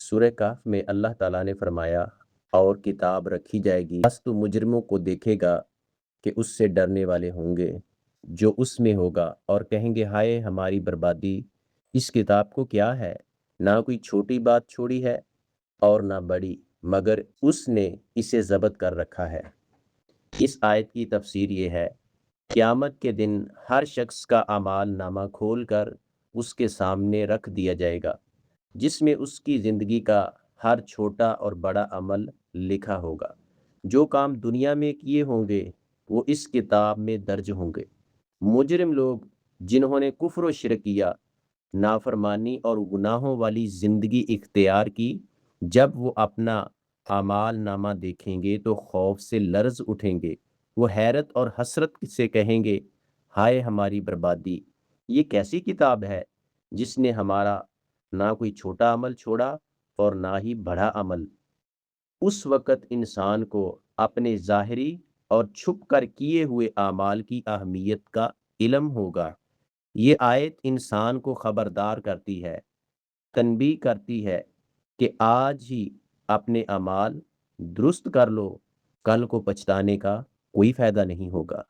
سورہ کہف میں اللہ تعالیٰ نے فرمایا اور کتاب رکھی جائے گی بس تو مجرموں کو دیکھے گا کہ اس سے ڈرنے والے ہوں گے جو اس میں ہوگا اور کہیں گے ہائے ہماری بربادی، اس کتاب کو کیا ہے، نہ کوئی چھوٹی بات چھوڑی ہے اور نہ بڑی، مگر اس نے اسے ضبط کر رکھا ہے۔ اس آیت کی تفسیر یہ ہے، قیامت کے دن ہر شخص کا اعمال نامہ کھول کر اس کے سامنے رکھ دیا جائے گا، جس میں اس کی زندگی کا ہر چھوٹا اور بڑا عمل لکھا ہوگا۔ جو کام دنیا میں کیے ہوں گے وہ اس کتاب میں درج ہوں گے۔ مجرم لوگ جنہوں نے کفر و شرک کیا، نافرمانی اور گناہوں والی زندگی اختیار کی، جب وہ اپنا اعمال نامہ دیکھیں گے تو خوف سے لرز اٹھیں گے۔ وہ حیرت اور حسرت سے کہیں گے ہائے ہماری بربادی، یہ کیسی کتاب ہے جس نے ہمارا نہ کوئی چھوٹا عمل چھوڑا اور نہ ہی بڑا عمل۔ اس وقت انسان کو اپنے ظاہری اور چھپ کر کیے ہوئے اعمال کی اہمیت کا علم ہوگا۔ یہ آیت انسان کو خبردار کرتی ہے، تنبیہ کرتی ہے کہ آج ہی اپنے اعمال درست کر لو، کل کو پچھتانے کا کوئی فائدہ نہیں ہوگا۔